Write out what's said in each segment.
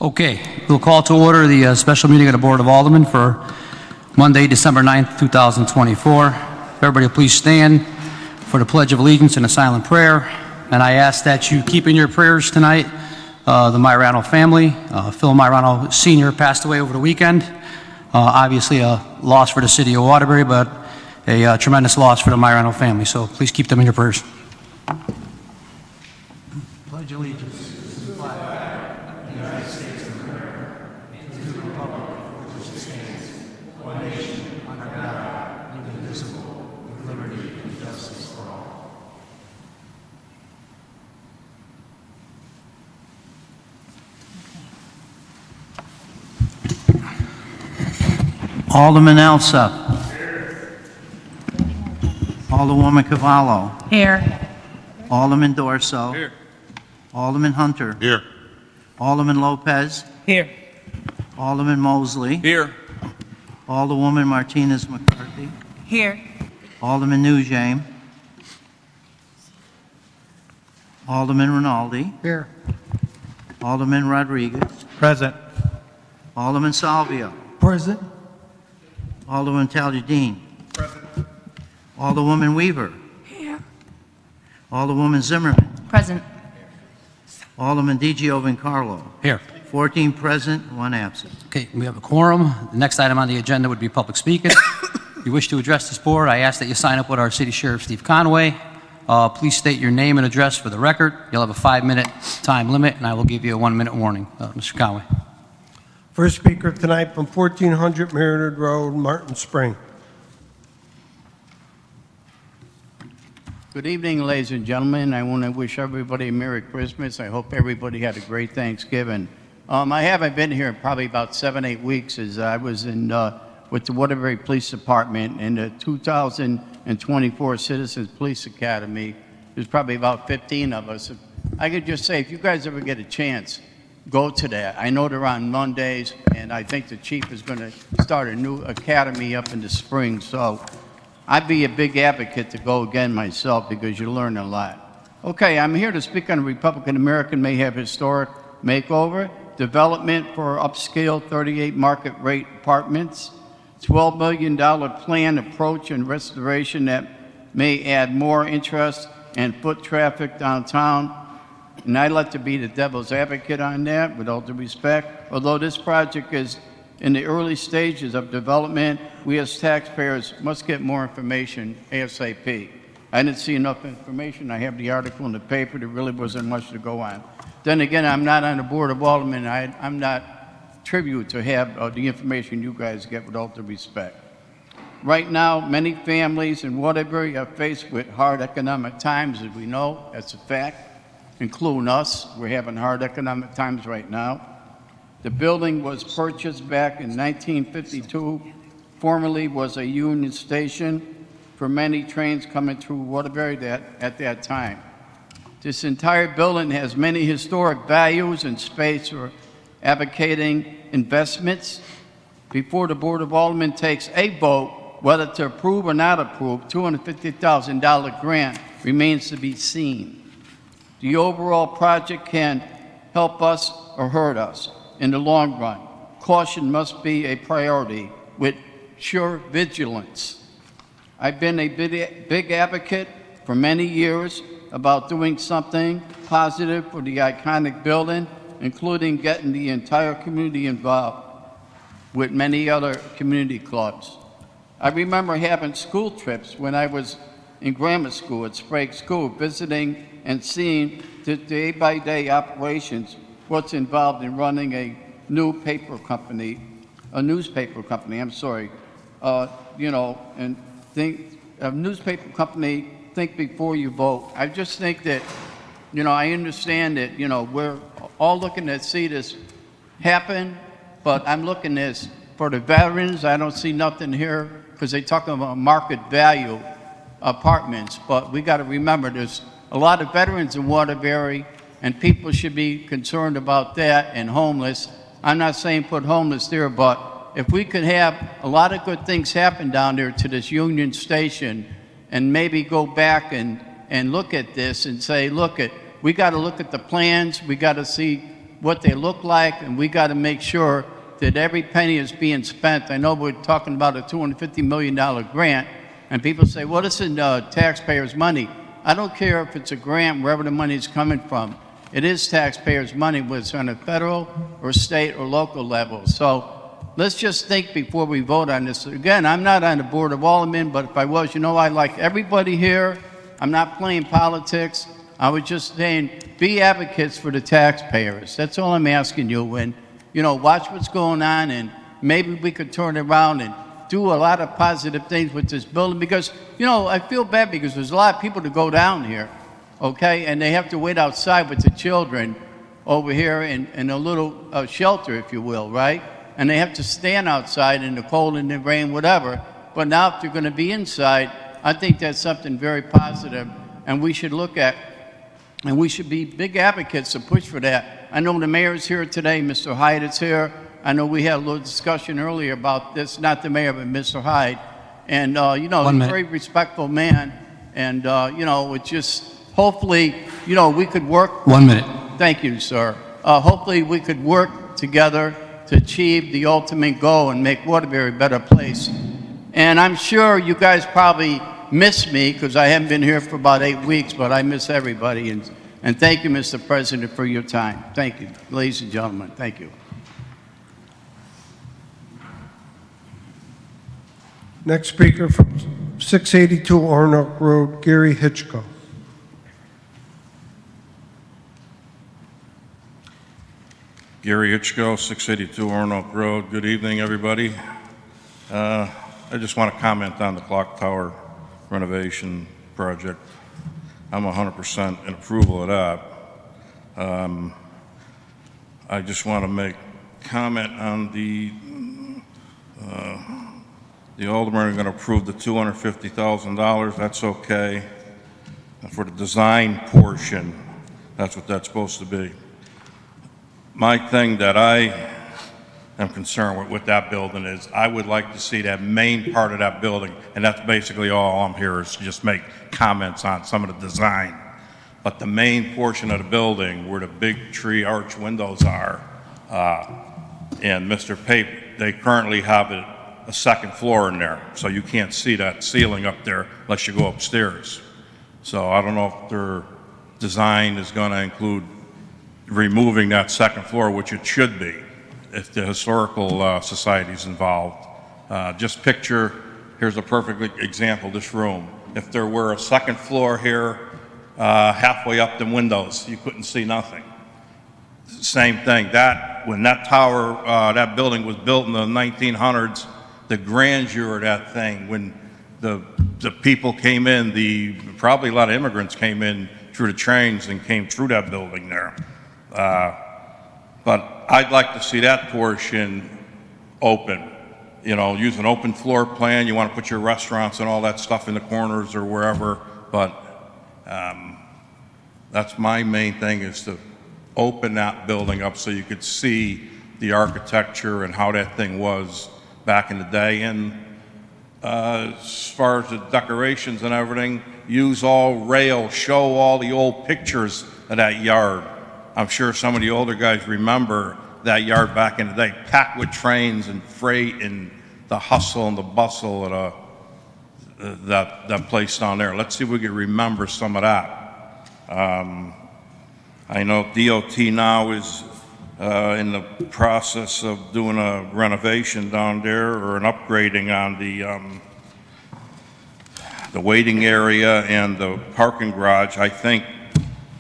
Okay, we'll call to order the special meeting of the Board of Aldermen for Monday, December 9th, 2024. Everybody please stand for the Pledge of Allegiance and a silent prayer. And I ask that you keep in your prayers tonight the Myrano family. Phil Myrano Sr. passed away over the weekend. Obviously a loss for the city of Waterbury, but a tremendous loss for the Myrano family. So please keep them in your prayers. Pledge allegiance. Alderman Alsop. Alderwoman Cavallo. Here. Alderman Dorso. Here. Alderman Hunter. Here. Alderman Lopez. Here. Alderman Mosley. Here. Alderwoman Martinez McCarthy. Here. Alderman Nugent. Alderman Rinaldi. Here. Alderman Rodriguez. Present. Alderman Salvio. Present. Alderman Taljadine. Alderwoman Weaver. Here. Alderwoman Zimmerman. Present. Alderman DiGiovincarlo. Here. 14 present, 1 absent. Okay, we have a quorum. The next item on the agenda would be public speaking. If you wish to address this board, I ask that you sign up with our City Sheriff, Steve Conway. Please state your name and address for the record. You'll have a 5-minute time limit, and I will give you a 1-minute warning. Mr. Conway. First speaker tonight from 1400 Marinard Road, Martin Spring. Good evening, ladies and gentlemen. I want to wish everybody a Merry Christmas. I hope everybody had a great Thanksgiving. I haven't been here probably about 7-8 weeks, as I was in with the Waterbury Police Department in the 2024 Citizens Police Academy. There's probably about 15 of us. I could just say, if you guys ever get a chance, go to that. I know they're on Mondays, and I think the chief is going to start a new academy up in the spring. So I'd be a big advocate to go again myself, because you learn a lot. Okay, I'm here to speak on the Republican American may have historic makeover, development for upscale 38 market rate apartments, $12 million plan approach and restoration that may add more interest and foot traffic downtown. And I'd like to be the devil's advocate on that, with all due respect. Although this project is in the early stages of development, we as taxpayers must get more information ASAP. I didn't see enough information. I have the article in the paper. There really wasn't much to go on. Then again, I'm not on the Board of Aldermen. I'm not tribute to have the information you guys get, with all due respect. Right now, many families in Waterbury are faced with hard economic times, as we know. That's a fact. Including us. We're having hard economic times right now. The building was purchased back in 1952, formerly was a Union Station for many trains coming through Waterbury at that time. This entire building has many historic values and space for advocating investments. Before the Board of Aldermen takes a vote whether to approve or not approve, $250,000 grant remains to be seen. The overall project can help us or hurt us in the long run. Caution must be a priority with sure vigilance. I've been a big advocate for many years about doing something positive for the iconic building, including getting the entire community involved with many other community clubs. I remember having school trips when I was in grammar school at Sprague School, visiting and seeing the day-by-day operations, what's involved in running a newspaper company, you know, and think a newspaper company, think before you vote. I just think that, you know, I understand that, you know, we're all looking to see this happen, but I'm looking this for the veterans. I don't see nothing here, because they talk about market value apartments, but we got to remember there's a lot of veterans in Waterbury, and people should be concerned about that, and homeless. I'm not saying put homeless there, but if we could have a lot of good things happen down there to this Union Station, and maybe go back and look at this and say, look, we got to look at the plans, we got to see what they look like, and we got to make sure that every penny is being spent. I know we're talking about a $250 million grant, and people say, well, this is taxpayers' money. I don't care if it's a grant, wherever the money is coming from. It is taxpayers' money, whether it's on a federal or state or local level. So let's just think before we vote on this. Again, I'm not on the Board of Aldermen, but if I was, you know, I like everybody here. I'm not playing politics. I was just saying, be advocates for the taxpayers. That's all I'm asking you. And, you know, watch what's going on, and maybe we could turn it around and do a lot of positive things with this building, because, you know, I feel bad because there's a lot of people to go down here, okay, and they have to wait outside with the children over here in a little shelter, if you will, right? And they have to stand outside in the cold and the rain, whatever. But now if they're going to be inside, I think that's something very positive, and we should look at, and we should be big advocates to push for that. I know the mayor's here today, Mr. Hyde is here. I know we had a little discussion earlier about this, not the mayor, but Mr. Hyde. And, you know, he's a very respectful man. And, you know, it just, hopefully, you know, we could work. 1 minute. Thank you, sir. Hopefully we could work together to achieve the ultimate goal and make Waterbury a better place. And I'm sure you guys probably miss me because I haven't been here for about 8 weeks, but I miss everybody. And thank you, Mr. President, for your time. Thank you, ladies and gentlemen. Thank you. Next speaker from 682 Arnold Road, Gary Hitchko. Gary Hitchko, 682 Arnold Road. Good evening, everybody. I just want to comment on the clock tower renovation project. I'm 100% in approval of that. I just want to make comment on the Aldermen are going to approve the $250,000. That's okay. For the design portion, that's what that's supposed to be. My thing that I am concerned with that building is I would like to see that main part of that building, and that's basically all I'm here is to just make comments on some of the design. But the main portion of the building where the big tree arch windows are, and Mr. Pape, they currently have a second floor in there, so you can't see that ceiling up there unless you go upstairs. So I don't know if their design is going to include removing that second floor, which it should be if the historical society's involved. Just picture, here's a perfect example, this room. If there were a second floor here, halfway up the windows, you couldn't see nothing. Same thing, when that tower, that building was built in the 1900s, the grandeur of that thing, when the people came in, probably a lot of immigrants came in through the trains and came through that building there. But I'd like to see that portion open, you know, use an open floor plan. You want to put your restaurants and all that stuff in the corners or wherever, but that's my main thing, is to open that building up so you could see the architecture and how that thing was back in the day. And as far as the decorations and everything, use all rail, show all the old pictures of that yard. I'm sure some of the older guys remember that yard back in the day, packed with trains and freight and the hustle and the bustle of that place down there. Let's see if we can remember some of that. I know DOT now is in the process of doing a renovation down there, or an upgrading on the waiting area and the parking garage. I think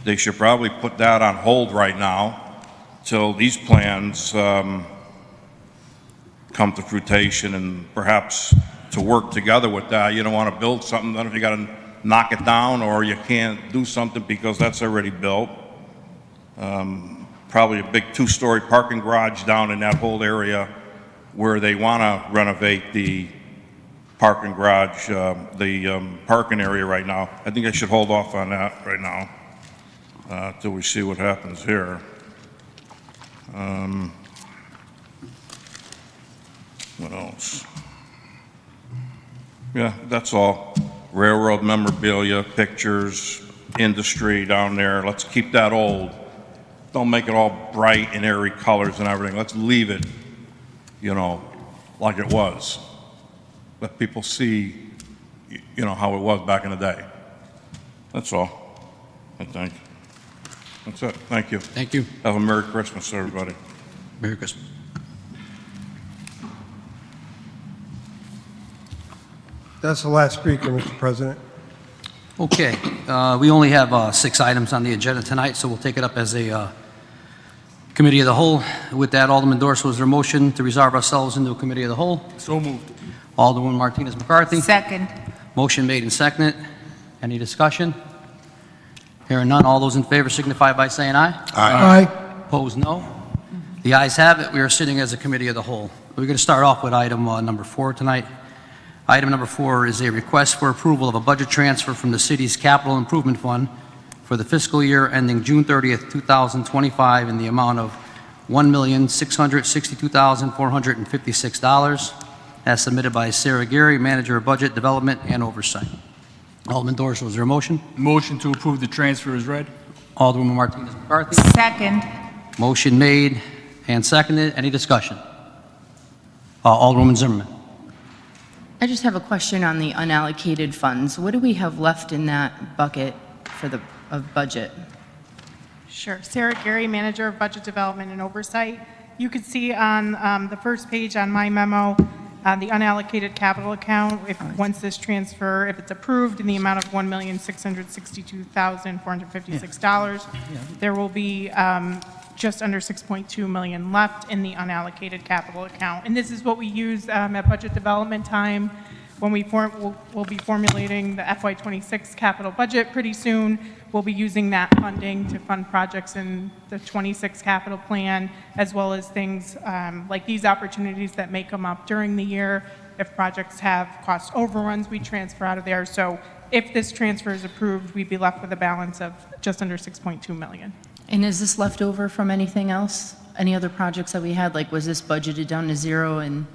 they should probably put that on hold right now till these plans come to fruition, and perhaps to work together with that. You don't want to build something that if you got to knock it down, or you can't do something because that's already built. Probably a big 2-story parking garage down in that whole area where they want to renovate the parking garage, the parking area right now. I think I should hold off on that right now till we see what happens here. What else? Yeah, that's all. Railroad memorabilia, pictures, industry down there. Let's keep that old. don't make it all bright and airy colors and everything. Let's leave it, like it was. Let people see, how it was back in the day. That's all, I think. That's it. Thank you. Thank you. Have a Merry Christmas, everybody. Merry Christmas. That's the last speaker, Mr. President. Okay, we only have 6 items on the agenda tonight, so we'll take it up as a committee of the whole. With that, Alderman Dorso, is there a motion to resolve ourselves into a committee of the whole? So moved. Alderman Martinez McCarthy. Second. Motion made and seconded. Any discussion? Hearing none, all those in favor signify by saying aye. Aye. Opposed, no. The ayes have it. We are sitting as a committee of the whole. We're going to start off with item number 4 tonight. Item number 4 is a request for approval of a budget transfer from the city's capital improvement fund for the fiscal year ending June 30th, 2025 in the amount of $1,662,456 as submitted by Sarah Gary, Manager of Budget Development and Oversight. Alderman Dorso, is there a motion? Motion to approve the transfer is read. Alderman Martinez McCarthy. Second. Motion made and seconded. Any discussion? Alderwoman Zimmerman. I just have a question on the unallocated funds. What do we have left in that bucket for the budget? Sure. Sarah Gary, Manager of Budget Development and Oversight. You could see on the first page on my memo, the unallocated capital account, once this transfer, if it's approved in the amount of $1,662,456, there will be just under $6.2 million left in the unallocated capital account. And this is what we use at budget development time when we'll be formulating the FY26 capital budget pretty soon. We'll be using that funding to fund projects in the 26 capital plan, as well as things like these opportunities that may come up during the year. If projects have cost overruns, we transfer out of there. So if this transfer is approved, we'd be left with a balance of just under $6.2 million. And is this left over from anything else? Any other projects that we had? Like, was this budgeted down to zero and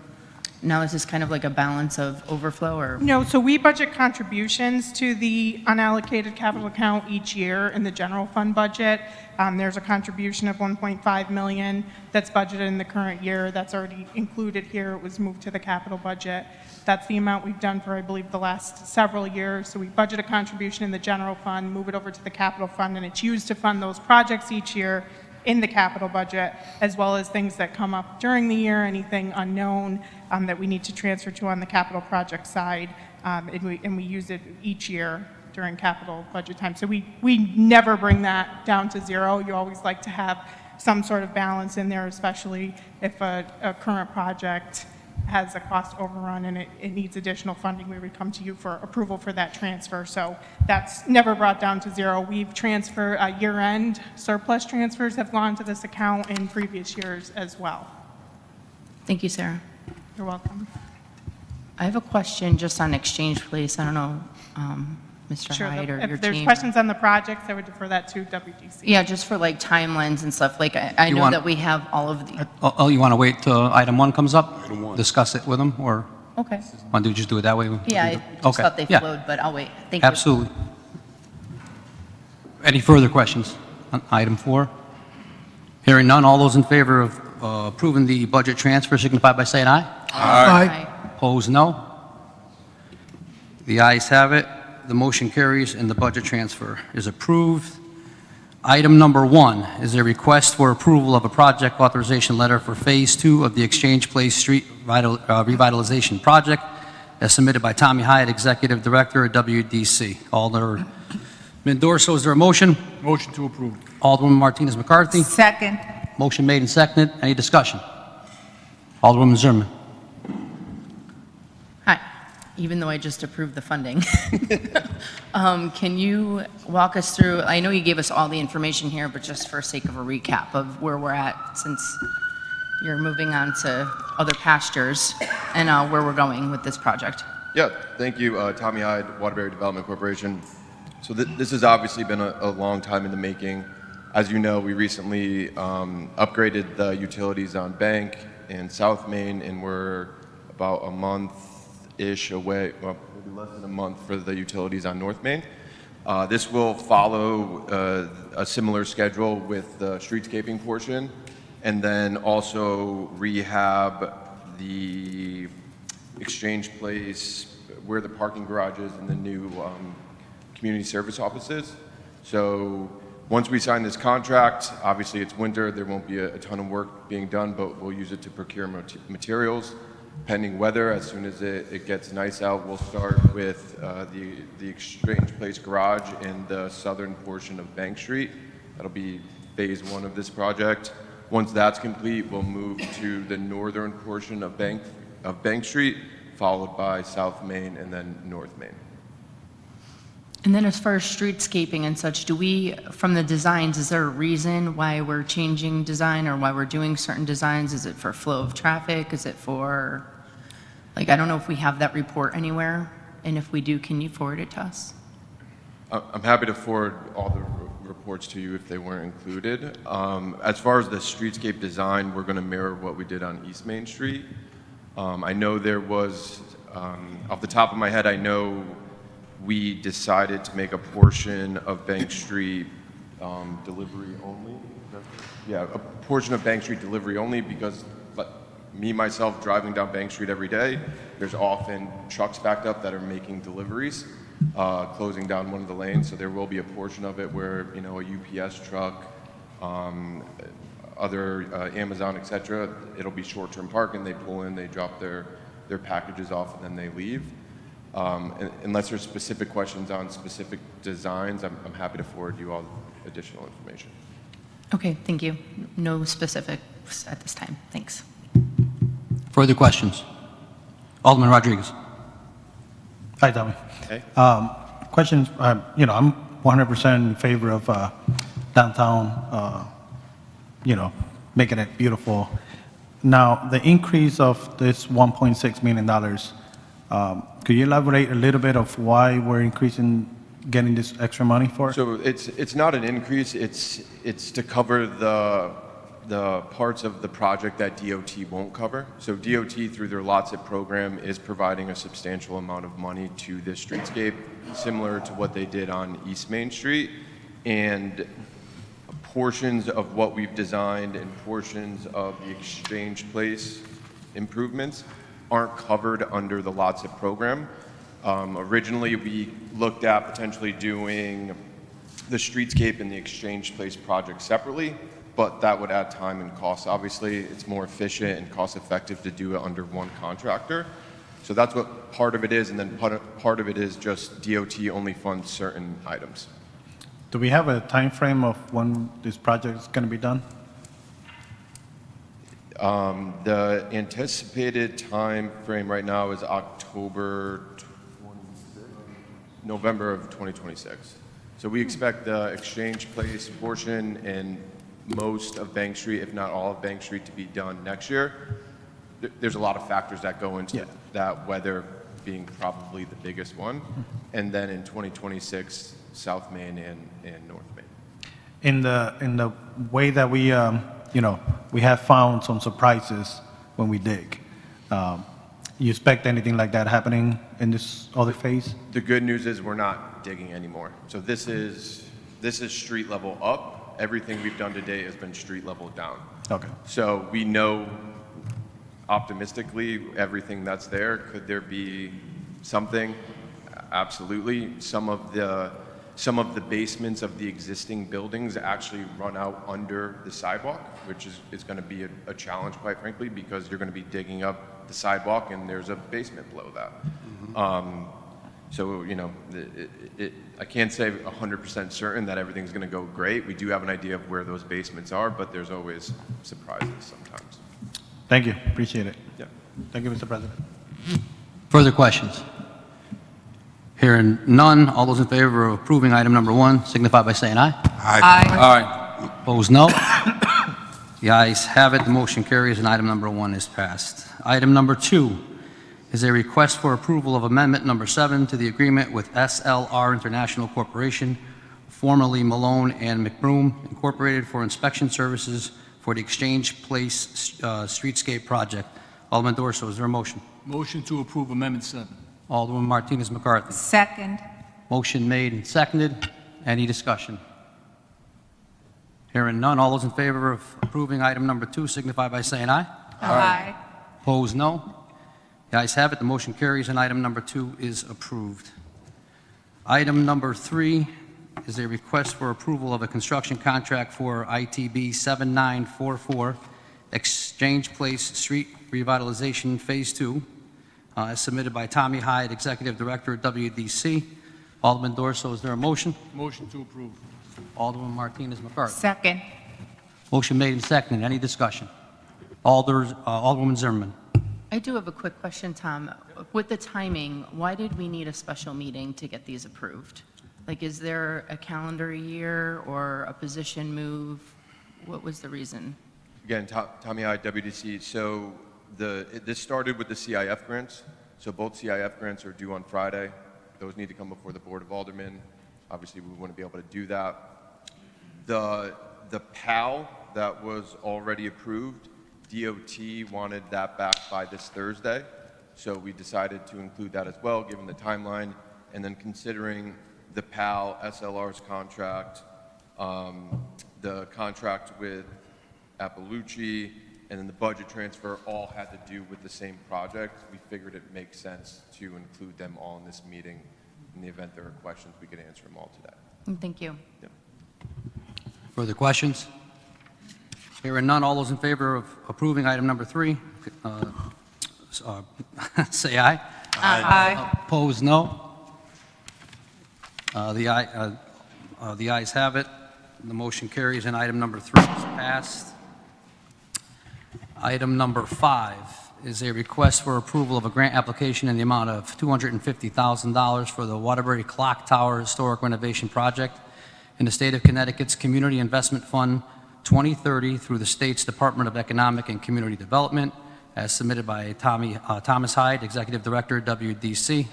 now is this kind of like a balance of overflow, or? No, so we budget contributions to the unallocated capital account each year in the general fund budget. There's a contribution of $1.5 million that's budgeted in the current year. That's already included here. It was moved to the capital budget. That's the amount we've done for, I believe, the last several years. So we budget a contribution in the general fund, move it over to the capital fund, and it's used to fund those projects each year in the capital budget, as well as things that come up during the year, anything unknown that we need to transfer to on the capital project side, and we use it each year during capital budget time. So we never bring that down to zero. You always like to have some sort of balance in there, especially if a current project has a cost overrun and it needs additional funding. We would come to you for approval for that transfer. So that's never brought down to zero. We've transferred year-end surplus transfers have gone to this account in previous years as well. Thank you, Sarah. You're welcome. I have a question just on Exchange Place. I don't know, Mr. Sure. Hyde or your If there's team. questions on the projects, I would defer that to WDC. Yeah, just for like timelines and stuff. Like, I You know want- that we have all of the, Oh, you want to wait till item 1 comes up? Discuss it with them, or okay. want to just do it that way? Yeah, I just Okay, thought they yeah. flowed, but I'll wait. Thank you. Absolutely. Any further questions on item 4? Hearing none, all those in favor of approving the budget transfer signify by saying aye. Aye. Opposed, no. The ayes have it. The motion carries and the budget transfer is approved. Item number 1 is a request for approval of a project authorization letter for Phase 2 of the Exchange Place Street Revitalization Project as submitted by Tommy Hyatt, Executive Director at WDC. Alderman Dorso, is there a motion? Motion to approve. Alderwoman Martinez McCarthy. Second. Motion made and seconded. Any discussion? Alderwoman Zimmerman. Hi. Even though I just approved the funding. Can you walk us through, I know you gave us all the information here, but just for sake of a recap of where we're at since you're moving on to other pastures and where we're going with this project. Yeah, thank you, Tommy Hyde, Waterbury Development Corporation. So this has obviously been a long time in the making. As you know, we recently upgraded the utilities on Bank and South Main, and we're about a month-ish away, well, maybe less than a month for the utilities on North Main. This will follow a similar schedule with the streetscaping portion, and then also rehab the Exchange Place where the parking garage is and the new community service offices. So once we sign this contract, obviously it's winter, there won't be a ton of work being done, but we'll use it to procure materials. Pending weather, as soon as it gets nice out, we'll start with the Exchange Place garage in the southern portion of Bank Street. That'll be phase 1 of this project. Once that's complete, we'll move to the northern portion of Bank Street, followed by South Main and then North Main. And then as far as streetscaping and such, from the designs, is there a reason why we're changing design or why we're doing certain designs? Is it for flow of traffic? Is it for, I don't know if we have that report anywhere, and if we do, can you forward it to us? I'm happy to forward all the reports to you if they weren't included. As far as the streetscape design, we're going to mirror what we did on East Main Street. I know there was, off the top of my head, I know we decided to make a portion of Bank Street delivery only. Yeah, a portion of Bank Street delivery only because me, myself, driving down Bank Street every day, there's often trucks backed up that are making deliveries, closing down one of the lanes. So there will be a portion of it where, a UPS truck, other Amazon, etc., it'll be short-term parking. They pull in, they drop their packages off, and then they leave. Unless there's specific questions on specific designs, I'm happy to forward you all additional information. Okay, thank you. No specifics at this time. Thanks. Further questions? Alderman Rodriguez. Hi, Tommy. Hey. Questions, I'm 100% in favor of downtown, making it beautiful. Now, the increase of this $1.6 million, could you elaborate a little bit of why we're getting this extra money for? So it's not an increase. It's to cover the parts of the project that DOT won't cover. So DOT, through their LOTSIP program, is providing a substantial amount of money to this streetscape, similar to what they did on East Main Street. And portions of what we've designed and portions of the Exchange Place improvements aren't covered under the LOTSIP program. Originally, we looked at potentially doing the streetscape and the Exchange Place project separately, but that would add time and cost. Obviously, it's more efficient and cost-effective to do it under one contractor. So that's what part of it is, and then part of it is just DOT only funds certain items. Do we have a time frame of when this project is going to be done? The anticipated time frame right now is November of 2026. So we expect the Exchange Place portion and most of Bank Street, if not all of Bank Street, to be done next year. There's a lot of factors that go into that, weather being probably the biggest one. And then in 2026, South Main and North Main. In the way that we have found some surprises when we dig. You expect anything like that happening in this other phase? The good news is we're not digging anymore. So this is street level up. Everything we've done today has been street level down. Okay. So we know optimistically everything that's there. Could there be something? Absolutely. Some of the basements of the existing buildings actually run out under the sidewalk, which is going to be a challenge, quite frankly, because you're going to be digging up the sidewalk and there's a basement below that. Mm-hmm. So, I can't say 100% certain that everything's going to go great. We do have an idea of where those basements are, but there's always surprises sometimes. Thank you. Appreciate it. Yeah. Thank you, Mr. President. Further questions? Hearing none, all those in favor of approving item number 1 signify by saying aye. Aye. Opposed, no. The ayes have it, the motion carries, and item number 1 is passed. Item number 2 is a request for approval of amendment number 7 to the agreement with SLR International Corporation, formerly Malone and McBroom Incorporated, for inspection services for the Exchange Place streetscape project. Alderman Dorso, is there a motion? Motion to approve Amendment 7. Alderman Martinez McCarthy. Second. Motion made and seconded. Any discussion? Hearing none, all those in favor of approving item number 2 signify by saying aye. Aye. Opposed, no. The ayes have it, the motion carries, and item number 2 is approved. Item number 3 is a request for approval of a construction contract for ITB 7944 Exchange Place Street Revitalization Phase 2, as submitted by Tommy Hyde, Executive Director at WDC. Alderman Dorso, is there a motion? Motion to approve. Alderman Martinez McCarthy. Second. Motion made and seconded. Any discussion? Alderwoman Zimmerman. I do have a quick question, Tom. With the timing, why did we need a special meeting to get these approved? Like, is there a calendar year or a position move? What was the reason? Again, Tommy Hyde, WDC. So this started with the CIF grants. So both CIF grants are due on Friday. Those need to come before the Board of Aldermen. Obviously, we wouldn't be able to do that. The PAL that was already approved, DOT wanted that back by this Thursday. So we decided to include that as well, given the timeline. And then considering the PAL, SLR's contract, the contract with Appaloochee, and then the budget transfer all had to do with the same project. We figured it makes sense to include them all in this meeting. In the event there are questions, we could answer them all today. Thank you. Yeah. Further questions? Hearing none, all those in favor of approving item number 3, say aye. Aye. Opposed, no. The ayes have it. The motion carries, and item number 3 is passed. Item number 5 is a request for approval of a grant application in the amount of $250,000 for the Waterbury Clock Tower Historic Renovation Project in the state of Connecticut's Community Investment Fund 2030 through the state's Department of Economic and Community Development, as submitted by Thomas Hyde, Executive Director, WDC.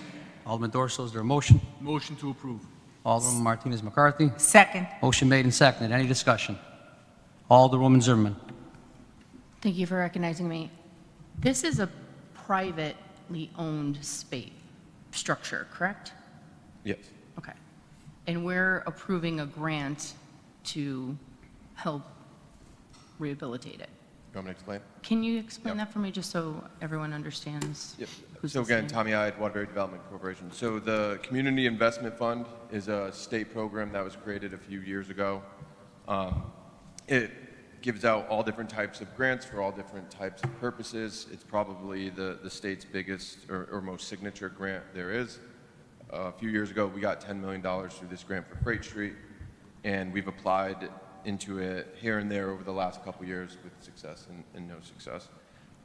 Alderman Dorso, is there a motion? Motion to approve. Alderman Martinez McCarthy. Second. Motion made and seconded. Any discussion? Alderwoman Zimmerman. Thank you for recognizing me. This is a privately owned structure, correct? Yes. Okay. And we're approving a grant to help rehabilitate it. You want me to explain? Can you explain Yep. that for me, just so everyone understands? Yep. who's So again, listening? Tommy Hyde, Waterbury Development Corporation. So the Community Investment Fund is a state program that was created a few years ago. It gives out all different types of grants for all different types of purposes. It's probably the state's biggest or most signature grant there is. A few years ago, we got $10 million through this grant for Freight Street, and we've applied into it here and there over the last couple years with success and no success.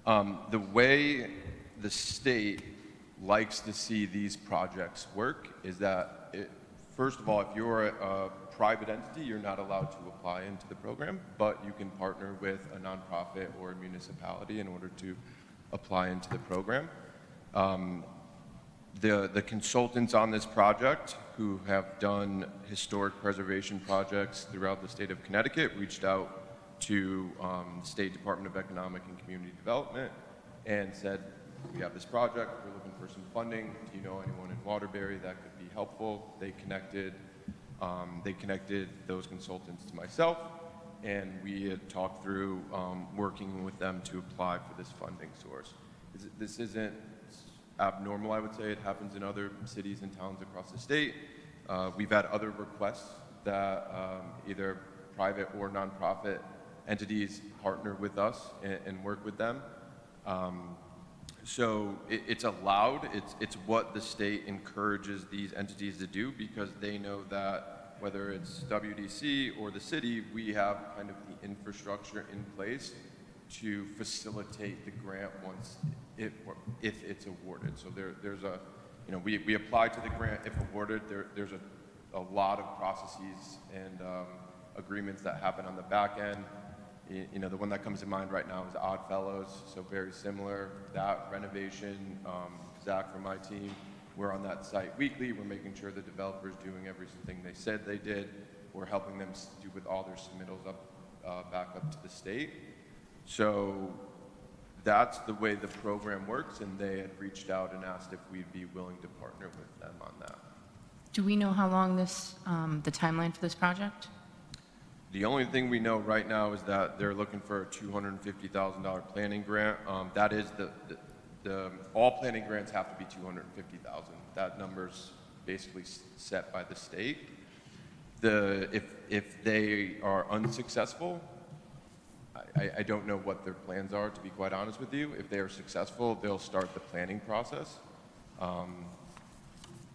The way the state likes to see these projects work is that, first of all, if you're a private entity, you're not allowed to apply into the program, but you can partner with a nonprofit or a municipality in order to apply into the program. The consultants on this project, who have done historic preservation projects throughout the state of Connecticut, reached out to the State Department of Economic and Community Development and said, we have this project, we're looking for some funding. Do you know anyone in Waterbury that could be helpful? They connected those consultants to myself, and we had talked through working with them to apply for this funding source. This isn't abnormal, I would say. It happens in other cities and towns across the state. We've had other requests that either private or nonprofit entities partner with us and work with them. So it's allowed. It's what the state encourages these entities to do, because they know that whether it's WDC or the city, we have kind of the infrastructure in place to facilitate the grant once if it's awarded. So there's a, we apply to the grant. If awarded, there's a lot of processes and agreements that happen on the back end. The one that comes to mind right now is Oddfellows, so very similar. That renovation, Zach from my team, we're on that site weekly. We're making sure the developer's doing everything they said they did. We're helping them do with all their submittals back up to the state. So that's the way the program works, and they had reached out and asked if we'd be willing to partner with them on that. Do we know how long this, the timeline for this project? The only thing we know right now is that they're looking for a $250,000 planning grant. That is all planning grants have to be $250,000. That number's basically set by the state. If they are unsuccessful, I don't know what their plans are, to be quite honest with you. If they are successful, they'll start the planning process,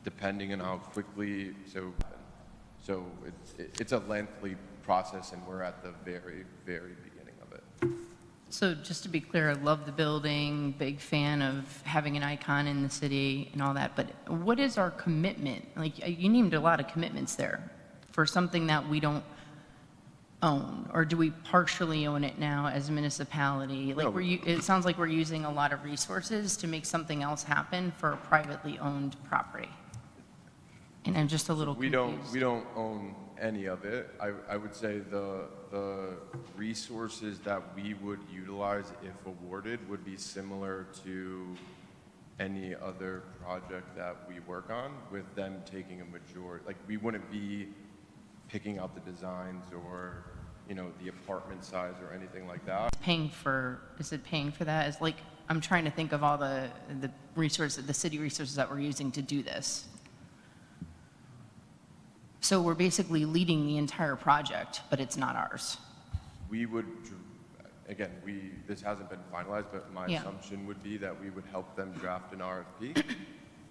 depending on how quickly. So it's a lengthy process, and we're at the very, very beginning of it. So just to be clear, I love the building, big fan of having an icon in the city and all that, but what is our commitment? Like, you named a lot of commitments there for something that we don't own, or do we partially own it now as a municipality? Like, No. it sounds like we're using a lot of resources to make something else happen for a privately owned property. And I'm just a little confused. We don't own any of it. I would say the resources that we would utilize if awarded would be similar to any other project that we work on, with them taking a majority. Like, we wouldn't be picking out the designs or, the apartment size or anything like that. Is it paying for that? Is, like, I'm trying to think of all the resources, the city resources that we're using to do this. So we're basically leading the entire project, but it's not ours. We would, again, this hasn't been finalized, but my assumption would be that we would help them draft an RFP.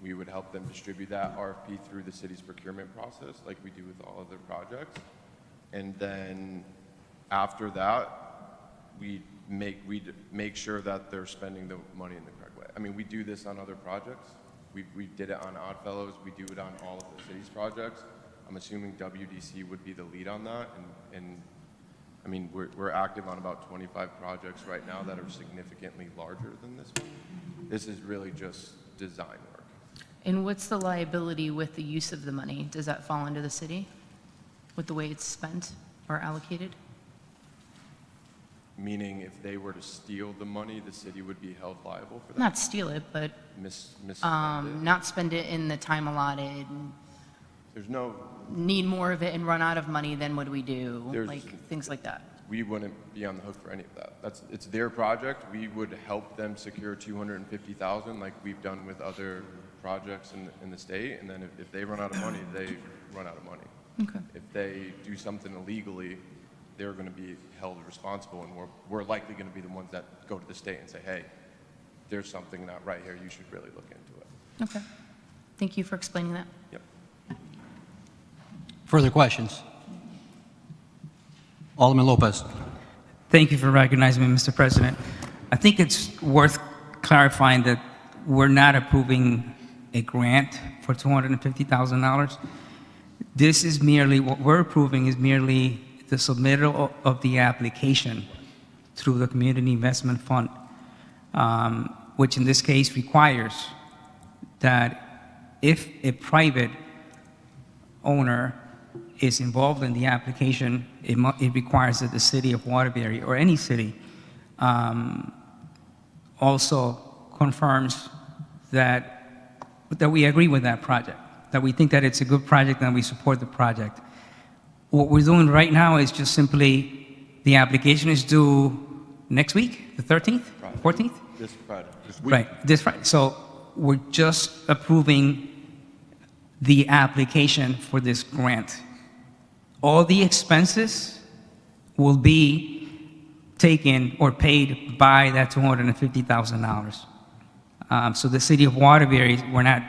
We would help them distribute that RFP through the city's procurement process, like we do with all other projects. And then after that, we'd make sure that they're spending the money in the correct way. I mean, we do this on other projects. We did it on Oddfellows. We do it on all of the city's projects. I'm assuming WDC would be the lead on that, and I mean, we're active on about 25 projects right now that are significantly larger than this one. This is really just design work. And what's the liability with the use of the money? Does that fall into the city with the way it's spent or allocated? Meaning, if they were to steal the money, the city would be held liable for that? Not steal it, but Misspend it? not spend it in the time allotted. And There's no, need more of it and run out of money, then what do we do? There's- Like, things like that. we wouldn't be on the hook for any of that. It's their project. We would help them secure $250,000 like we've done with other projects in the state. And then if they run out of money, they run out of money. Okay. If they do something illegally, they're going to be held responsible, and we're likely going to be the ones that go to the state and say, hey, there's something not right here. You should really look into it. Okay. Thank you for explaining that. Yep. Further questions? Alderman Lopez. Thank you for recognizing me, Mr. President. I think it's worth clarifying that we're not approving a grant for $250,000. This is merely, what we're approving is merely the submittal of the application through the Community Investment Fund, which in this case requires that if a private owner is involved in the application, it requires that the city of Waterbury, or any city, also confirms that we agree with that project, that we think that it's a good project and we support the project. What we're doing right now is just simply, the application is due next week, the 13th, 14th? This Friday. Right, this Friday. So we're just approving the application for this grant. All the expenses will be taken or paid by that $250,000. So the city of Waterbury, we're not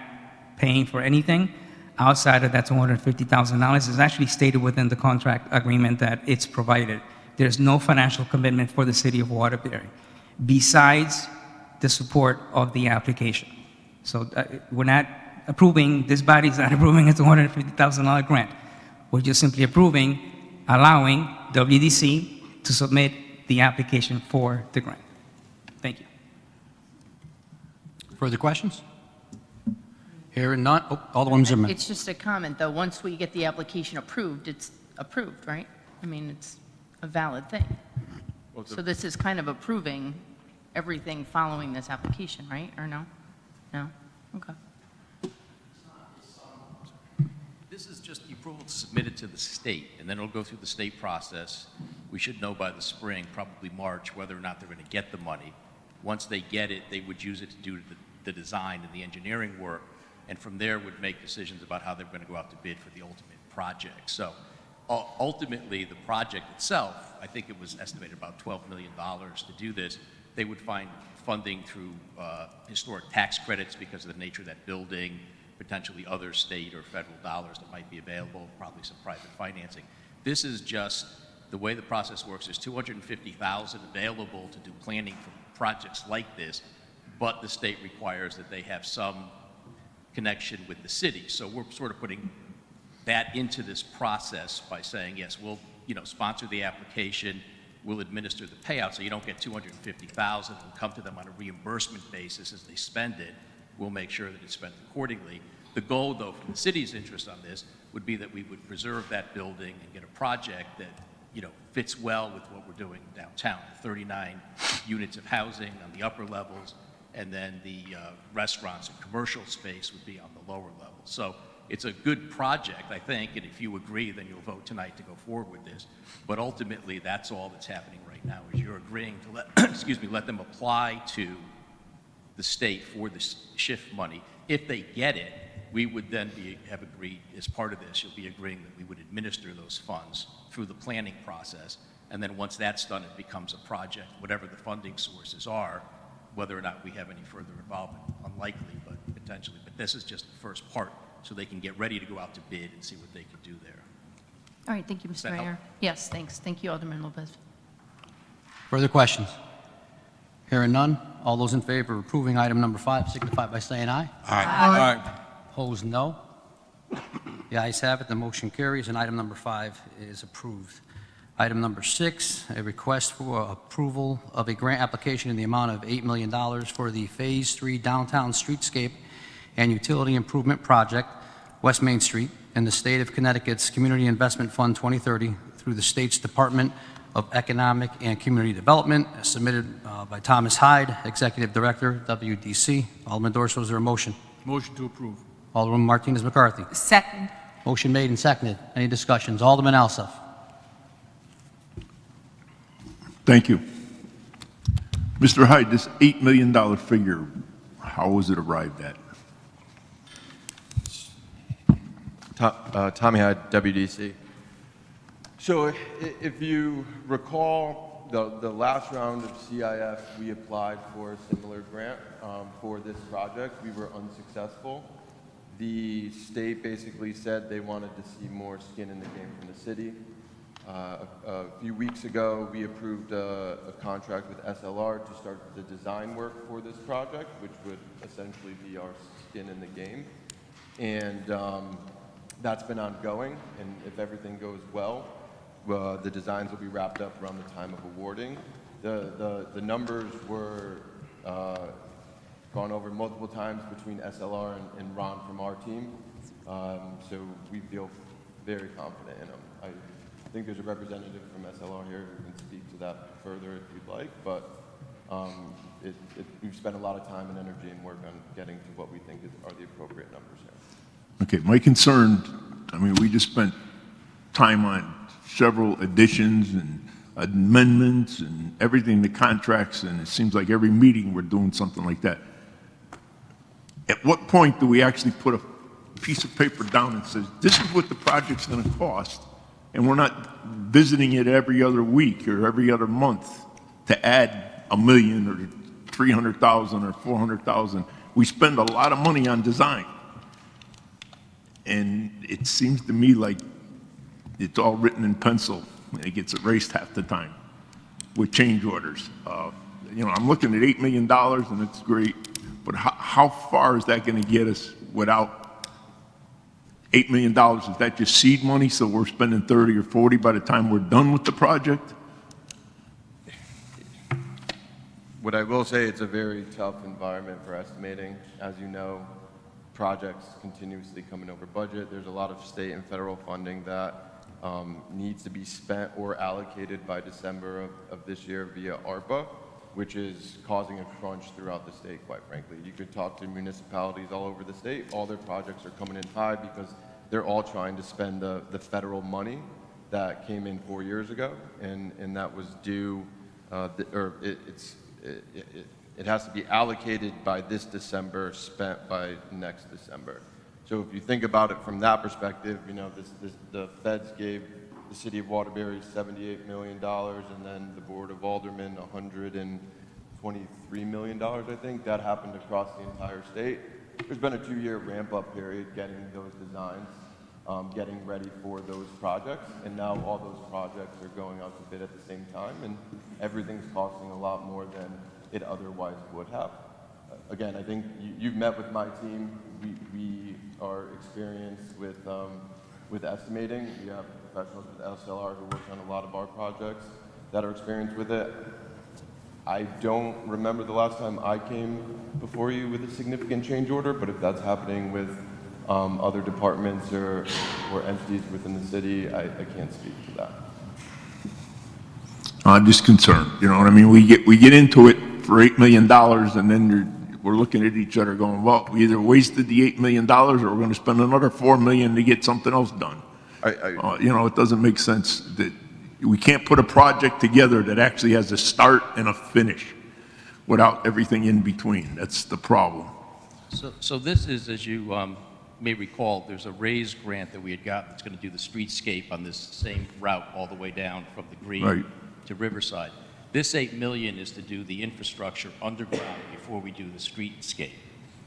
paying for anything outside of that $250,000. It's actually stated within the contract agreement that it's provided. There's no financial commitment for the city of Waterbury besides the support of the application. So we're not approving, this body's not approving a $250,000 grant. We're just simply approving, allowing WDC to submit the application for the grant. Thank you. Further questions? Hearing none. Oh, Alderwoman Zimmerman. It's just a comment, though. Once we get the application approved, it's approved, right? I mean, it's a valid thing. Well, So this is kind of approving everything following this application, right? Or no? No? Okay. approval to submit it to the state, and then it'll go through the state process. We should know by the spring, probably March, whether or not they're going to get the money. Once they get it, they would use it to do the design and the engineering work, and from there would make decisions about how they're going to go out to bid for the ultimate project. So ultimately, the project itself, I think it was estimated about $12 million to do this. They would find funding through historic tax credits because of the nature of that building, potentially other state or federal dollars that might be available, probably some private financing. This is just the way the process works. There's $250,000 available to do planning for projects like this, but the state requires that they have some connection with the city. So we're sort of putting that into this process by saying, yes, we'll sponsor the application, we'll administer the payout, so you don't get $250,000. We'll come to them on a reimbursement basis as they spend it. We'll make sure that it's spent accordingly. The goal, though, from the city's interest on this would be that we would preserve that building and get a project that fits well with what we're doing downtown. 39 units of housing on the upper levels, and then the restaurants and commercial space would be on the lower level. So it's a good project, I think, and if you agree, then you'll vote tonight to go forward with this. But ultimately, that's all that's happening right now, is you're agreeing to let them apply to the state for the SHIF money. If they get it, we would then have agreed, as part of this, you'll be agreeing that we would administer those funds through the planning process. And then once that's done, it becomes a project, whatever the funding sources are, whether or not we have any further involvement. Unlikely, but potentially. But this is just the first part, so they can get ready to go out to bid and see what they can do there. All right, thank you, Does Mr. that help? Mayor. Yes, thanks. Thank you, Alderman Lopez. Further questions? Hearing none, all those in favor of approving item number 5 signify by saying aye. Aye. Opposed, no. The ayes have it, the motion carries, and item number 5 is approved. Item number 6, a request for approval of a grant application in the amount of $8 million for the Phase 3 Downtown Streetscape and Utility Improvement Project, West Main Street, in the state of Connecticut's Community Investment Fund 2030 through the state's Department of Economic and Community Development, submitted by Thomas Hyde, Executive Director, WDC. Alderman Dorso, is there a motion? Motion to approve. Alderman Martinez McCarthy. Second. Motion made and seconded. Any discussions? Alderman Alsop. Thank you. Mr. Hyde, this $8 million figure, how was it arrived at? Tommy Hyde, WDC. So if you recall, the last round of CIF, we applied for a similar grant for this project. We were unsuccessful. The state basically said they wanted to see more skin in the game from the city. A few weeks ago, we approved a contract with SLR to start the design work for this project, which would essentially be our skin in the game. And that's been ongoing, and if everything goes well, the designs will be wrapped up around the time of awarding. The numbers were gone over multiple times between SLR and Ron from our team, so we feel very confident in them. I think there's a representative from SLR here who can speak to that further if you'd like, but we've spent a lot of time and energy and work on getting to what we think are the appropriate numbers here. Okay, my concern, I mean, we just spent time on several additions and amendments and everything, the contracts, and it seems like every meeting we're doing something like that. At what point do we actually put a piece of paper down and says, this is what the project's going to cost, and we're not visiting it every other week or every other month to add $1 million or $300,000 or $400,000? We spend a lot of money on design, and it seems to me like it's all written in pencil and it gets erased half the time with change orders. I'm looking at $8 million and it's great, but how far is that going to get us without $8 million? Is that just seed money, so we're spending 30 or 40 by the time we're done with the project? What I will say, it's a very tough environment for estimating. As you know, projects continuously coming over budget. There's a lot of state and federal funding that needs to be spent or allocated by December of this year via ARPA, which is causing a crunch throughout the state, quite frankly. You could talk to municipalities all over the state. All their projects are coming in high because they're all trying to spend the federal money that came in 4 years ago, and that was due, it has to be allocated by this December, spent by next December. So if you think about it from that perspective, you know, the feds gave the city of Waterbury $78 million, and then the Board of Aldermen $123 million, I think. That happened across the entire state. There's been a 2-year ramp-up period getting those designs, getting ready for those projects, and now all those projects are going out to bid at the same time, and everything's costing a lot more than it otherwise would have. Again, I think you've met with my team. We are experienced with estimating. We have professionals with SLR who work on a lot of our projects that are experienced with it. I don't remember the last time I came before you with a significant change order, but if that's happening with other departments or entities within the city, I can't speak to that. I'm just concerned, you know what I mean? We get into it for $8 million, and then we're looking at each other going, well, we either wasted the $8 million or we're going to spend another $4 million to get something else done. You know, it doesn't make sense that we can't put a project together that actually has a start and a finish without everything in between. That's the problem. So this is, as you may recall, there's a raised grant that we had gotten that's going to do the streetscape on this same route all the way down from the Green to Riverside. This $8 million is to do the infrastructure underground before we do the streetscape.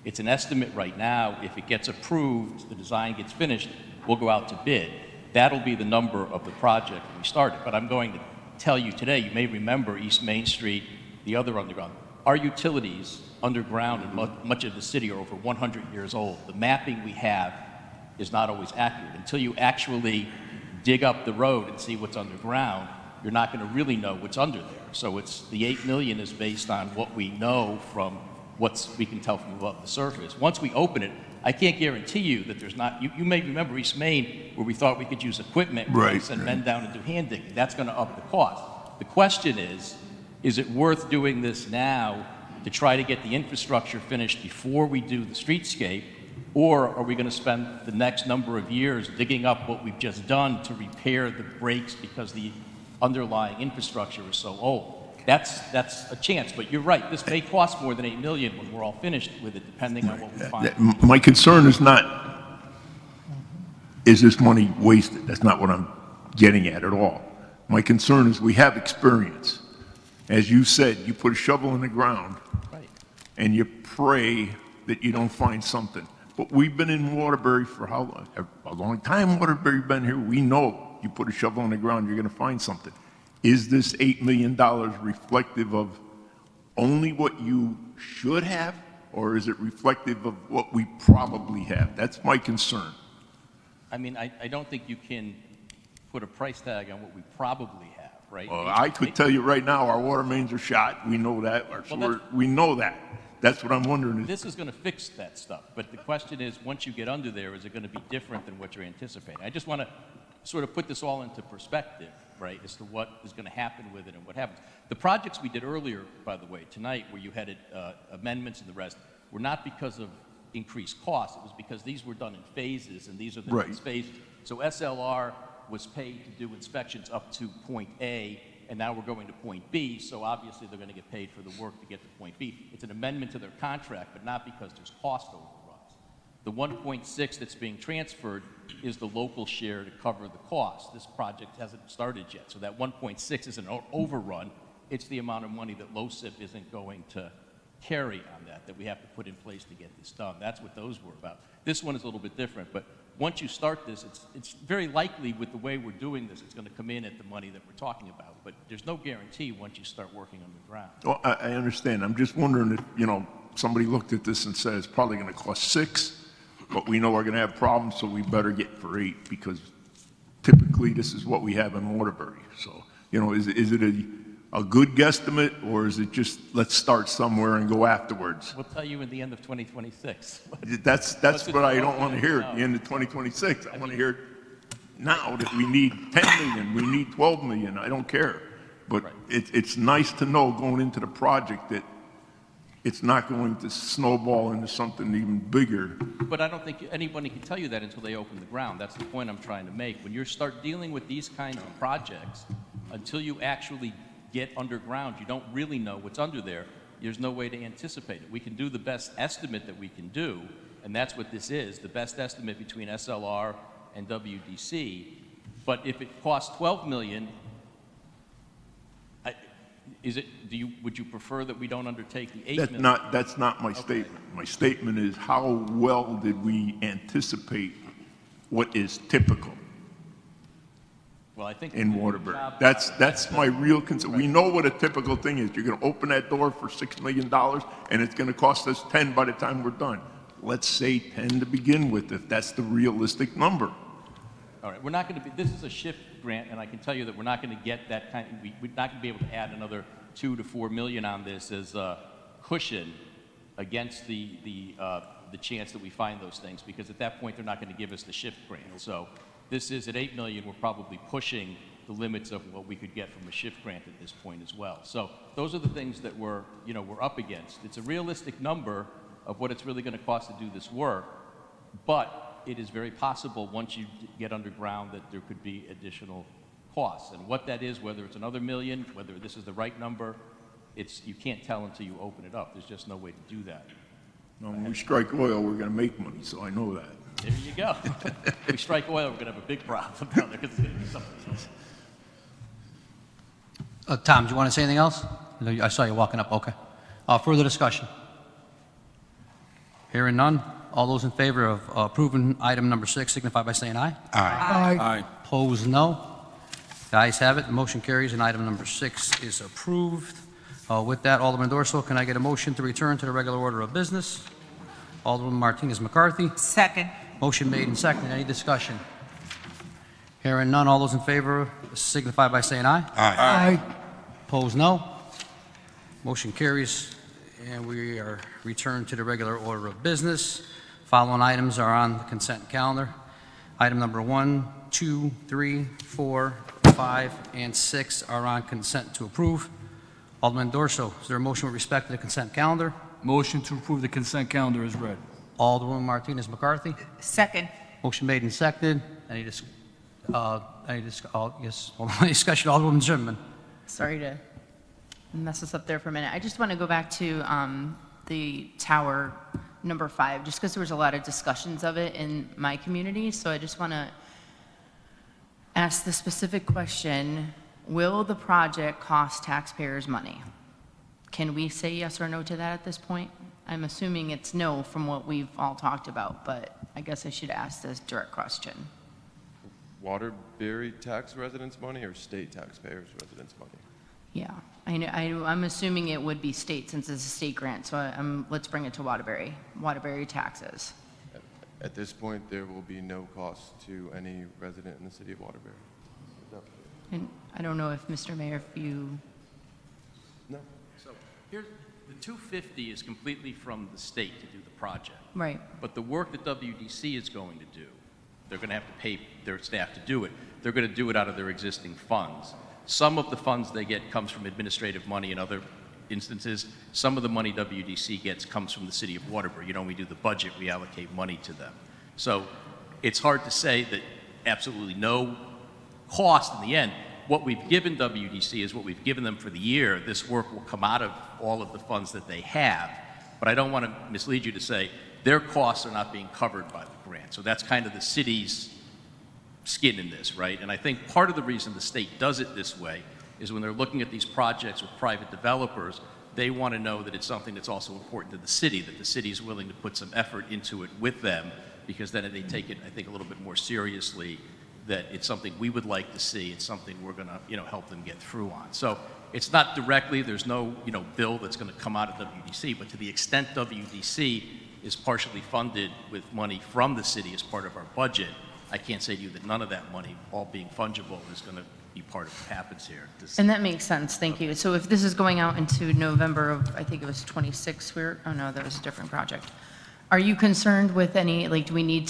It's an estimate right now. If it gets approved, the design gets finished, we'll go out to bid. That'll be the number of the project when we started. But I'm going to tell you today, you may remember East Main Street, the other underground. Our utilities underground in much of the city are over 100 years old. The mapping we have is not always accurate. Until you actually dig up the road and see what's underground, you're not going to really know what's under there. So the $8 million is based on what we know from we can tell from above the surface. Once we open it, I can't guarantee you that there's not, you may remember East Main where we thought we could use equipment and send men down and do hand digging. That's going to up the cost. The question is it worth doing this now to try to get the infrastructure finished before we do the streetscape, or are we going to spend the next number of years digging up what we've just done to repair the breaks because the underlying infrastructure is so old? That's a chance, but you're right. This may cost more than $8 million when we're all finished with it, depending on what we find. My concern is not, is this money wasted? That's not what I'm getting at all. My concern is we have experience. As you said, you put a shovel in the ground and you pray that you don't find something. But we've been in Waterbury for how long? A long time Waterbury been here. We know you put a shovel in the ground, you're going to find something. Is this $8 million reflective of only what you should have, or is it reflective of what we probably have? That's my concern. I mean, I don't think you can put a price tag on what we probably have, right? I could tell you right now, our water mains are shot. We know that. We know that. That's what I'm wondering. This is going to fix that stuff. But the question is, once you get under there, is it going to be different than what you're anticipating? I just want to sort of put this all into perspective, right, as to what is going to happen with it and what happens. The projects we did earlier, by the way, tonight, where you had amendments and the rest, were not because of increased costs. It was because these were done in phases, and these are the next phases. So SLR was paid to do inspections up to point A, and now we're going to point B, so obviously they're going to get paid for the work to get to point B. It's an amendment to their contract, but not because there's cost overruns. The 1.6 that's being transferred is the local share to cover the cost. This project hasn't started yet, so that 1.6 isn't an overrun. It's the amount of money that LoSiP isn't going to carry on that we have to put in place to get this done. That's what those were about. This one is a little bit different, but once you start this, it's very likely with the way we're doing this, it's going to come in at the money that we're talking about. But there's no guarantee once you start working on the ground. Well, I understand. I'm just wondering if, you know, somebody looked at this and said it's probably going to cost $6, but we know we're going to have problems, so we better get for $8, because typically this is what we have in Waterbury. So, you know, is it a good guesstimate, or is it just let's start somewhere and go afterwards? We'll tell you in the end of 2026. That's what I don't want to hear at the end of 2026. I want to hear now that we need 10 million, we need 12 million. I don't care. But it's nice to know going into the project that it's not going to snowball into something even bigger. But I don't think anybody can tell you that until they open the ground. That's the point I'm trying to make. When you start dealing with these kinds of projects, until you actually get underground, you don't really know what's under there. There's no way to anticipate it. We can do the best estimate that we can do, and that's what this is, the best estimate between SLR and WDC. But if it costs $12 million, would you prefer that we don't undertake the $8 million? That's not my statement. My statement is, how well did we anticipate what is typical Well, I think in Waterbury? That's my real concern. We know what a typical thing is. You're going to open that door for $6 million, and it's going to cost us 10 by the time we're done. Let's say 10 to begin with, if that's the realistic number. All right, we're not going to be, this is a shift grant, and I can tell you that we're not going to get that kind, we're not going to be able to add another 2 to 4 million on this as a cushion against the chance that we find those things, because at that point, they're not going to give us the shift grant. So this is at 8 million, we're probably pushing the limits of what we could get from a shift grant at this point as well. So those are the things that we're up against. It's a realistic number of what it's really going to cost to do this work, but it is very possible once you get underground that there could be additional costs. And what that is, whether it's another million, whether this is the right number, you can't tell until you open it up. There's just no way to do that. No, when we strike oil, we're going to make money, so I know that. There you go. If we strike oil, we're going to have a big problem down there because it's going to be something else. Tom, do you want to say anything else? I saw you walking up. Okay. Further discussion? Hearing none. All those in favor of approving item number 6 signify by saying aye. Aye. Opposed, no. The ayes have it. The motion carries, and item number 6 is approved. With that, Alderman Dorso, can I get a motion to return to the regular order of business? Alderman Martinez McCarthy. Second. Motion made and seconded. Any discussion? Hearing none. All those in favor signify by saying aye. Aye. Opposed, no. Motion carries, and we are returned to the regular order of business. Following items are on the consent calendar. Item number 1, 2, 3, 4, 5, and 6 are on consent to approve. Alderman Dorso, is there a motion with respect to the consent calendar? Motion to approve the consent calendar is read. Alderman Martinez McCarthy. Second. Motion made and seconded. Any discussion? Alderwoman Zimmerman. Sorry to mess us up there for a minute. I just want to go back to the tower number 5, just because there was a lot of discussions of it in my community. So I just want to ask the specific question, will the project cost taxpayers money? Can we say yes or no to that at this point? I'm assuming it's no from what we've all talked about, but I guess I should ask this direct question. Waterbury tax residents' money or state taxpayers' residents' money? Yeah, I'm assuming it would be state since it's a state grant, so let's bring it to Waterbury taxes. At this point, there will be no cost to any resident in the city of Waterbury. And I don't know if, Mr. Mayor, if you... No. So here's, the 250 is completely from the state to do the project. Right. But the work that WDC is going to do, they're going to have to pay their staff to do it. They're going to do it out of their existing funds. Some of the funds they get comes from administrative money in other instances. Some of the money WDC gets comes from the city of Waterbury. We do the budget, we allocate money to them. So it's hard to say that absolutely no cost in the end. What we've given WDC is what we've given them for the year. This work will come out of all of the funds that they have. But I don't want to mislead you to say their costs are not being covered by the grant. So that's kind of the city's skin in this, right? And I think part of the reason the state does it this way is when they're looking at these projects with private developers, they want to know that it's something that's also important to the city, that the city is willing to put some effort into it with them, because then they take it, I think, a little bit more seriously, that it's something we would like to see, it's something we're going to, help them get through on. So it's not directly, there's no, bill that's going to come out of WDC, but to the extent WDC is partially funded with money from the city as part of our budget, I can't say to you that none of that money, all being fungible, is going to be part of what happens here. And that makes sense, thank you. So if this is going out into November of, I think it was 26, oh no, that was a different project. Are you concerned with any, would we need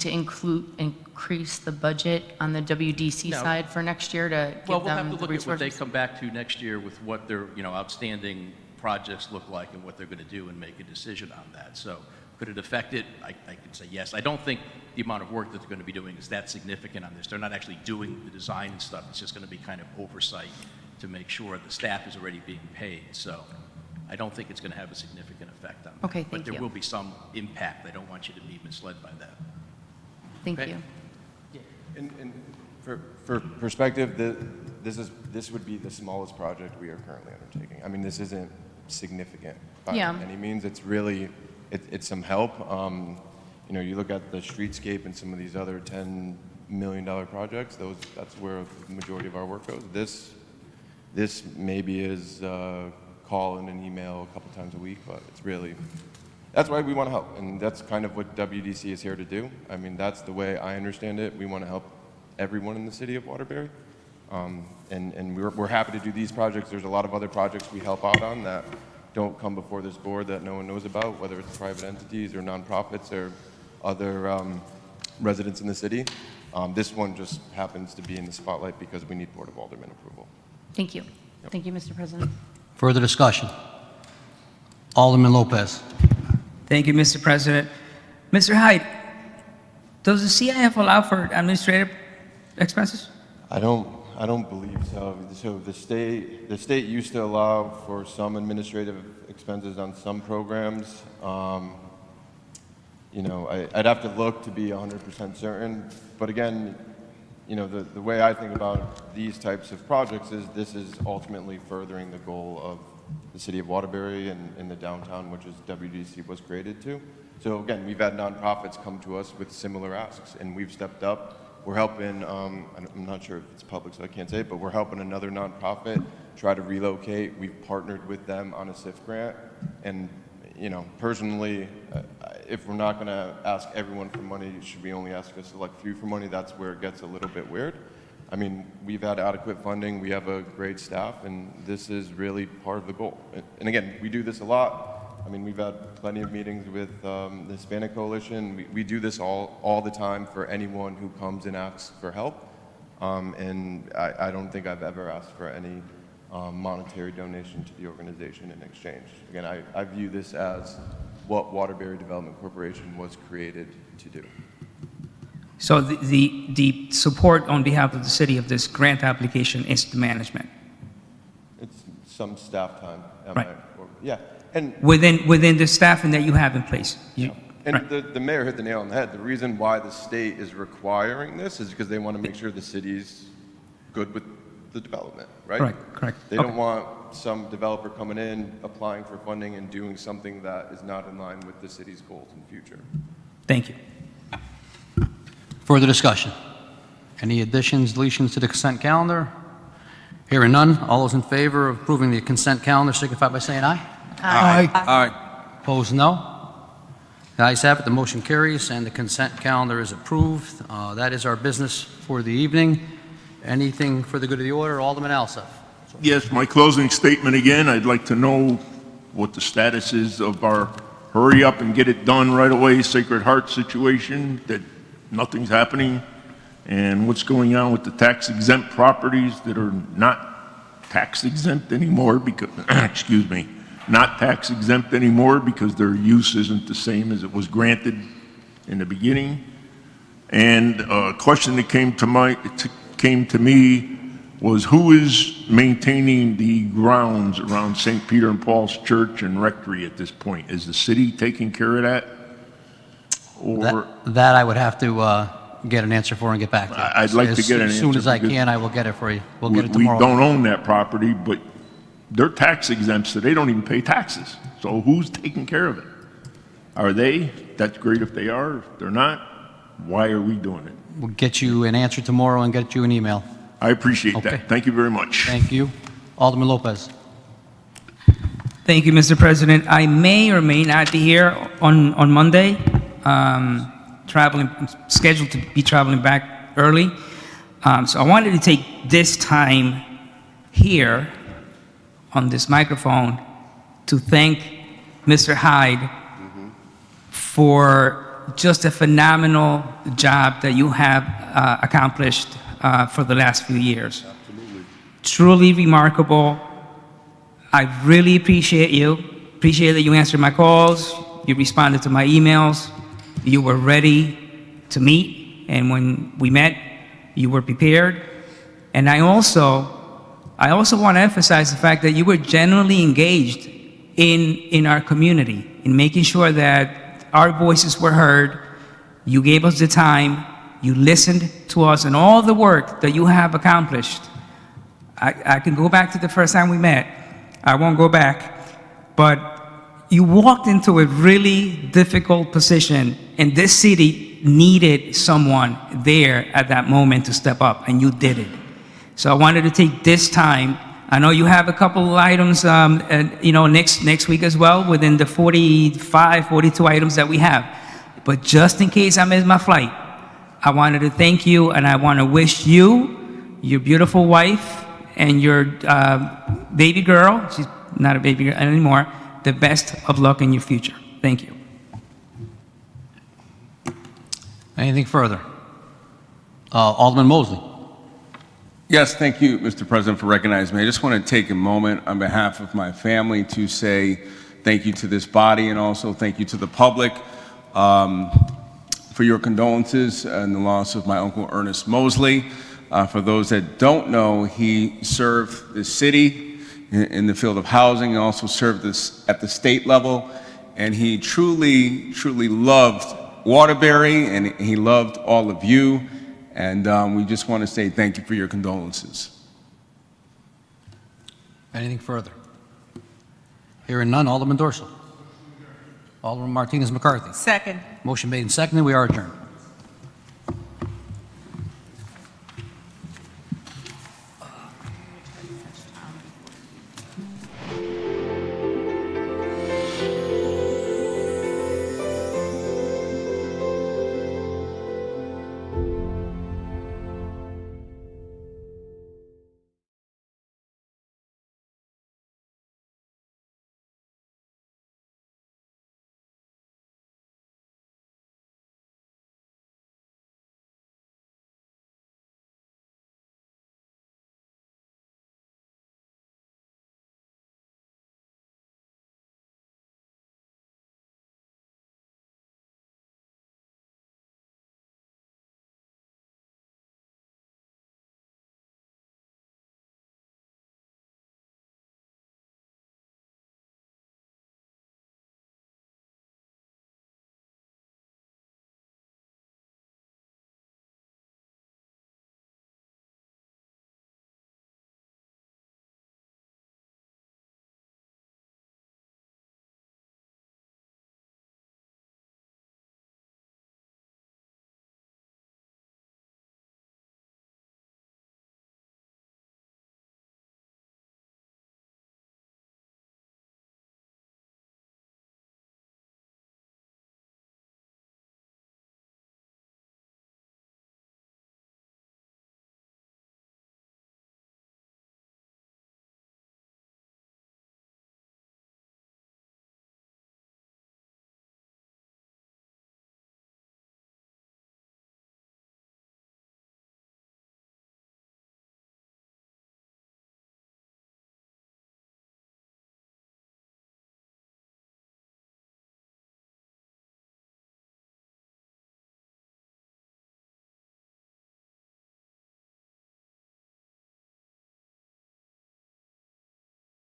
to increase the budget on the WDC side for next year to give them the resources? Well, we'll have to look at what they come back to next year with what their, outstanding projects look like and what they're going to do and make a decision on that. So could it affect it? I could say yes. I don't think the amount of work that they're going to be doing is that significant on this. They're not actually doing the design and stuff. It's just going to be kind of oversight to make sure the staff is already being paid. So I don't think it's going to have a significant effect on that. Okay, But thank there you. will be some impact. I don't want you to be misled by that. Thank Okay. you. And for perspective, this would be the smallest project we are currently undertaking. I mean, this isn't significant by Yeah. any means. It's really, it's some help. You know, you look at the streetscape and some of these other $10 million projects, that's where the majority of our work goes. This maybe is a call and an email a couple times a week, but it's really, that's why we want to help. And that's kind of what WDC is here to do. I mean, that's the way I understand it. We want to help everyone in the city of Waterbury. And we're happy to do these projects. There's a lot of other projects we help out on that don't come before this board that no one knows about, whether it's private entities or nonprofits or other residents in the city. This one just happens to be in the spotlight because we need Board of Aldermen approval. Thank you. Thank you, Mr. President. Further discussion? Alderman Lopez. Thank you, Mr. President. Mr. Hyde, does the CIF allow for administrative expenses? I don't believe so. So the state used to allow for some administrative expenses on some programs. You know, I'd have to look to be 100% certain. But again, you know, the way I think about these types of projects is this is ultimately furthering the goal of the city of Waterbury and in the downtown, which is WDC was created to. So again, we've had nonprofits come to us with similar asks, and we've stepped up. We're helping, I'm not sure if it's public, so I can't say it, but we're helping another nonprofit try to relocate. We've partnered with them on a SIF grant. And, you know, personally, if we're not going to ask everyone for money, should we only ask a select few for money? That's where it gets a little bit weird. I mean, we've had adequate funding. We have a great staff, and this is really part of the goal. And again, we do this a lot. I mean, we've had plenty of meetings with the Hispanic Coalition. We do this all the time for anyone who comes and asks for help. And I don't think I've ever asked for any monetary donation to the organization in exchange. Again, I view this as what Waterbury Development Corporation was created to do. So the support on behalf of the city of this grant application is the management? It's some staff time. Right. Yeah. And Within the staffing that you have in place? And the mayor hit the nail on the head. The reason why the state is requiring this is because they want to make sure the city's good with the development, right? Correct. They don't want some developer coming in, applying for funding, and doing something that is not in line with the city's goals in the future. Thank you. Further discussion? Any additions, deletions to the consent calendar? Hearing none, all those in favor of approving the consent calendar signify by saying aye. Aye. Opposed, no. The ayes have it, the motion carries, and the consent calendar is approved. That is our business for the evening. Anything for the good of the order? Alderman Alsop. Yes, my closing statement again, I'd like to know what the status is of our hurry up and get it done right away Sacred Heart situation, that nothing's happening, and what's going on with the tax exempt properties that are not tax exempt anymore because, excuse me, not tax exempt anymore because their use isn't the same as it was granted in the beginning. And a question that came to me was, who is maintaining the grounds around St. Peter and Paul's Church and Rectory at this point? Is the city taking care of that? Or That I would have to get an answer for and get back to you. I'd like to get an As soon answer as I because can, I will get it for you. We'll we get it tomorrow. don't own that property, but they're tax exempt, so they don't even pay taxes. So who's taking care of it? Are they? That's great if they are. If they're not, why are we doing it? We'll get you an answer tomorrow and get you an email. I appreciate Okay. that. Thank you very much. Thank you. Alderman Lopez. Thank you, Mr. President. I may or may not be here on Monday. I'm scheduled to be traveling back early. So I wanted to take this time here on this microphone to thank Mr. Hyde for just a phenomenal job that you have accomplished for the last few years. Absolutely. Truly remarkable. I really appreciate you. Appreciate that you answered my calls, you responded to my emails, you were ready to meet, and when we met, you were prepared. And I also want to emphasize the fact that you were genuinely engaged in our community, in making sure that our voices were heard. You gave us the time, you listened to us and all the work that you have accomplished. I can go back to the first time we met. I won't go back. But you walked into a really difficult position, and this city needed someone there at that moment to step up, and you did it. So I wanted to take this time. I know you have a couple of items, next week as well, within the 45, 42 items that we have. But just in case I miss my flight, I wanted to thank you, and I want to wish you, your beautiful wife, and your baby girl, she's not a baby girl anymore, the best of luck in your future. Thank you. Anything further? Alderman Mosley. Yes, thank you, Mr. President, for recognizing me. I just want to take a moment on behalf of my family to say thank you to this body and also thank you to the public for your condolences and the loss of my uncle Ernest Mosley. For those that don't know, he served the city in the field of housing and also served this at the state level. And he truly, truly loved Waterbury, and he loved all of you. And we just want to say thank you for your condolences. Anything further? Hearing none, Alderman Dorsal. Alderman Martinez McCarthy. Second. Motion made and seconded. We are adjourned.